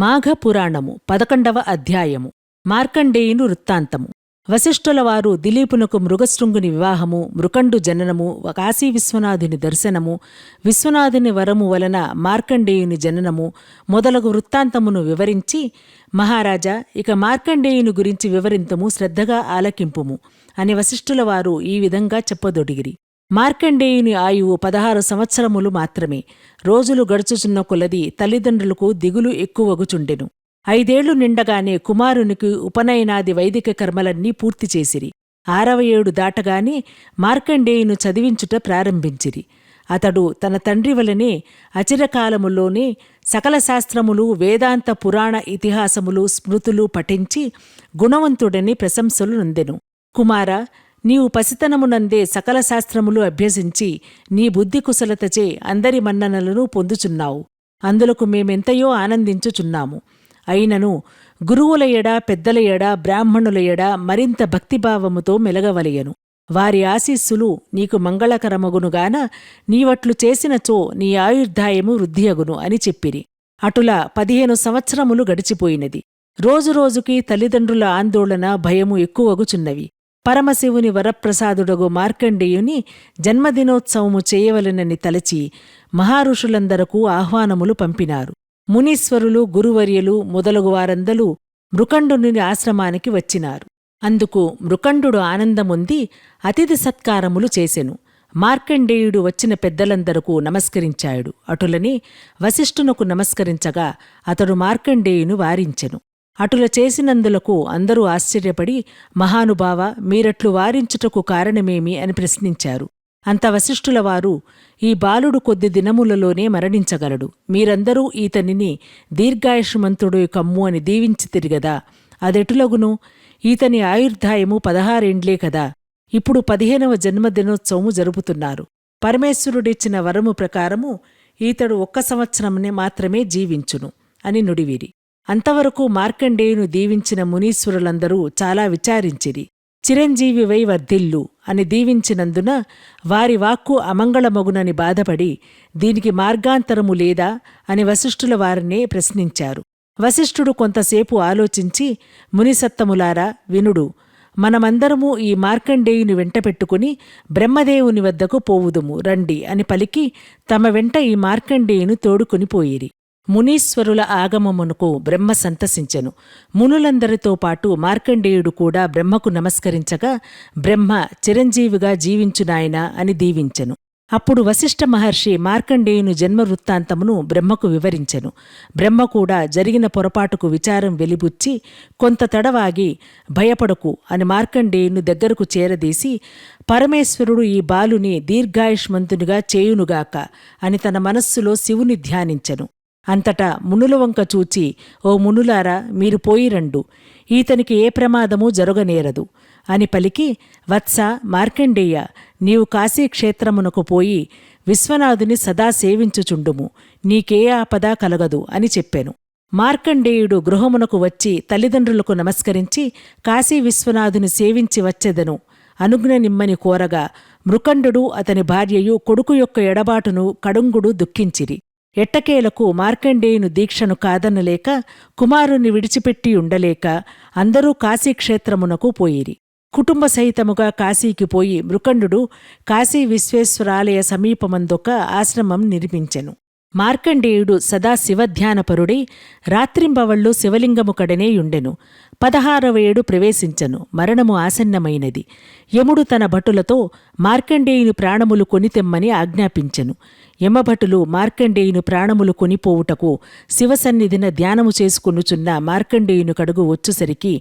మాఘపురాణము 11వ అధ్యాయము మార్కండేయుని వృత్తాంతము. వశిష్ఠుల వారు దిలీపునకు మృగశృంగుని వివాహము, మృకండు జననము, కాశీ విశ్వనాథుని దర్శనము, విశ్వనాథుని వరము వలన మార్కండేయుని జననము మొదలగు వృత్తాంతమును వివరించి, మహారాజా, ఇక మార్కండేయుని గురించి వివరింతము, శ్రద్ధగా ఆలకింపుము అని వశిష్ఠుల వారు ఈ విధంగా చెప్పదొడిగిరి. మార్కండేయుని ఆయువు 16 సంవత్సరములు మాత్రమే. రోజులు గడుచుచున్న కొలది తల్లిదండ్రులకు దిగులు ఎక్కువగుచుండెను. 5 ఏళ్లు నిండగానే కుమారునికి ఉపనయనాది వైదిక కర్మలన్నీ పూర్తి చేసిరి. 6వ ఏడు దాటగానే మార్కండేయును చదివించుట ప్రారంభించిరి. అతడు తన తండ్రి వలనే అచిరకాలములోనే సకల శాస్త్రములు, వేదాంత పురాణ ఇతిహాసములు, స్మృతులు పఠించి గుణవంతుడని ప్రశంసలు నొందెను. కుమారా, నీవు పసితనమునందే సకల శాస్త్రములు అభ్యసించి నీ బుద్ధి కుశలతచే అందరి మన్ననలను పొందుచున్నావు. అందులకు మేమెంతయో ఆనందించుచున్నాము. అయినను గురువుల ఎడ, పెద్దల ఎడ, బ్రాహ్మణుల ఎడ మరింత భక్తిభావముతో మెలగవలయను. వారి ఆశీస్సులు నీకు మంగళకరమగునుగాన నీవట్లు చేసినచో నీ ఆయుర్దాయము వృద్ధియగును అని చెప్పిరి. అటుల 15 సంవత్సరములు గడిచిపోయినది. రోజురోజుకి తల్లిదండ్రుల ఆందోళన, భయము ఎక్కువగుచున్నవి. పరమశివుని వరప్రసాదుడగు మార్కండేయుని జన్మదినోత్సవము చేయవలెనని తలచి మహారుషులందరకు ఆహ్వానములు పంపినారు. మునీశ్వరులు, గురువర్యులు మొదలగు వారందరూ మృకండుని ఆశ్రమానికి వచ్చినారు. అందుకు మృకండు ఆనందముంది అతిథి సత్కారములు చేసెను. మార్కండేయుడు వచ్చిన పెద్దలందరకు నమస్కరించాడు. అటులని వశిష్ఠునకు నమస్కరించగా అతడు మార్కండేయును వారించెను. అటుల చేసినందులకు అందరూ ఆశ్చర్యపడి, మహానుభావ, మీరట్లు వారించుటకు కారణమేమి అని ప్రశ్నించారు. అంత వశిష్ఠుల వారు, ఈ బాలుడు కొద్ది దినములలోనే మరణించగలడు. మీరందరూ ఈతనిని దీర్ఘాయుష్మంతుడు కమ్ము అని దీవించితిరిగదా. అదెటులగును? ఈతని ఆయుర్దాయము 16 ఏండ్లే కదా. ఇప్పుడు 15వ జన్మదినోత్సవము జరుపుతున్నారు. పరమేశ్వరుడిచ్చిన వరము ప్రకారము ఈతడు 1 సంవత్సరమునే మాత్రమే జీవించును అని నుడివిరి. అంతవరకు మార్కండేయును దీవించిన మునీశ్వరులందరూ చాలా విచారించిరి. చిరంజీవివై వర్ధిల్లు అని దీవించినందున వారి వాక్కు అమంగళమగునని బాధపడి, దీనికి మార్గాంతరము లేదా అని వశిష్ఠుల వారినే ప్రశ్నించారు. వశిష్ఠుడు కొంతసేపు ఆలోచించి, మునిసత్తములారా వినుడు, మనమందరము ఈ మార్కండేయుని వెంటపెట్టుకుని బ్రహ్మదేవుని వద్దకు పోవుదుము రండి అని పలికి తమ వెంట ఈ మార్కండేయును తోడుకుని పోయిరి. మునీశ్వరుల ఆగమమునకు బ్రహ్మ సంతసించెను. మునులందరితో పాటు మార్కండేయుడు కూడా బ్రహ్మకు నమస్కరించగా, బ్రహ్మ చిరంజీవిగా జీవించునాయనా అని దీవించెను. అప్పుడు వశిష్ఠ మహర్షి మార్కండేయుని జన్మవృత్తాంతమును బ్రహ్మకు వివరించెను. బ్రహ్మ కూడా జరిగిన పొరపాటుకు విచారం వెలిబుచ్చి కొంత తడవాగి, భయపడకు అని మార్కండేయుని దగ్గరకు చేరదీసి, పరమేశ్వరుడు ఈ బాలుని దీర్ఘాయుష్మంతునిగా చేయునుగాక అని తన మనస్సులో శివుని ధ్యానించెను. అంతటా మునుల వంక చూచి, ఓ మునులారా, మీరు పోయిరండు, ఈతనికి ఏ ప్రమాదమూ జరగనేరదు అని పలికి, వత్స మార్కండేయ, నీవు కాశీక్షేత్రమునకు పోయి విశ్వనాథుని సదా సేవించుచుండుము, నీకే ఆపద కలగదు అని చెప్పెను. మార్కండేయుడు గృహమునకు వచ్చి తల్లిదండ్రులకు నమస్కరించి కాశీ విశ్వనాథుని సేవించి వచ్చెదను అనుజ్ఞనిమ్మని కోరగా, మృకండు అతని భార్యయు కొడుకు యొక్క ఎడబాటును కడుంగుడు దుఃఖించిరి. ఎట్టకేలకు మార్కండేయును దీక్షను కాదనలేక, కుమారుని విడిచిపెట్టి ఉండలేక అందరూ కాశీక్షేత్రమునకు పోయిరి. కుటుంబ సహితముగా కాశీకి పోయి మృకండు కాశీ విశ్వేశ్వరాలయ సమీపమందొక ఆశ్రమం నిర్మించెను. మార్కండేయుడు సదా శివధ్యానపరుడై రాత్రింబవళ్ళు శివలింగము కడనే యుండెను. 16వ ఏడు ప్రవేశించెను. మరణము ఆసన్నమైనది. యముడు తన భటులతో మార్కండేయుని ప్రాణములు కొనితెమ్మని ఆజ్ఞాపించెను. యమభటులు మార్కండేయుని ప్రాణములు కొనిపోవుటకు శివసన్నిధిన ధ్యానము చేసుకొనుచున్న మార్కండేయుని కడుగు వచ్చుసరికి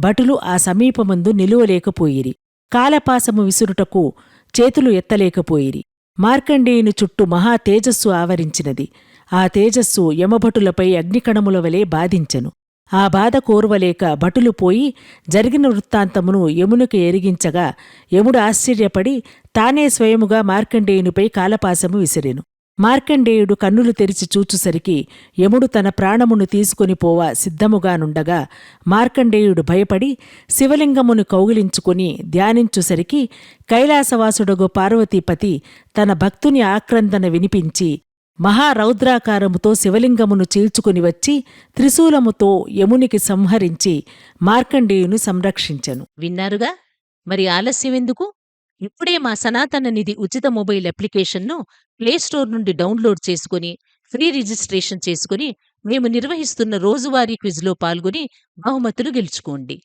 భటులు ఆ సమీపమందు నిలువలేకపోయిరి. కాలపాసము విసురుటకు చేతులు ఎత్తలేకపోయిరి. మార్కండేయుని చుట్టూ మహా తేజస్సు ఆవరించినది. ఆ తేజస్సు యమభటులపై అగ్నికణముల వలె బాధించెను. ఆ బాధ కోర్వలేక భటులు పోయి జరిగిన వృత్తాంతమును యమునికి ఎరిగించగా, యముడు ఆశ్చర్యపడి తానే స్వయముగా మార్కండేయునిపై కాలపాసము విసిరెను. మార్కండేయుడు కన్నులు తెరిచి చూచుసరికి యముడు తన ప్రాణమును తీసుకొని పోవ సిద్ధముగానుండగా మార్కండేయుడు భయపడి శివలింగమును కౌగిలించుకుని ధ్యానించుసరికి కైలాసవాసుడగు పార్వతీపతి తన భక్తుని ఆక్రందన వినిపించి మహారౌద్రాకారముతో శివలింగమును చీల్చుకుని వచ్చి త్రిశూలముతో యమునికి సంహరించి మార్కండేయుని సంరక్షించెను. విన్నారుగా? మరి ఆలస్యమెందుకు? ఇప్పుడే మా సనాతన నిధి ఉచిత మొబైల్ అప్లికేషన్ను ప్లేస్టోర్ నుండి డౌన్లోడ్ చేసుకుని ఫ్రీ రిజిస్ట్రేషన్ చేసుకుని మేము నిర్వహిస్తున్న రోజువారీ క్విజ్లో పాల్గొని బహుమతులు గెలుచుకోండి.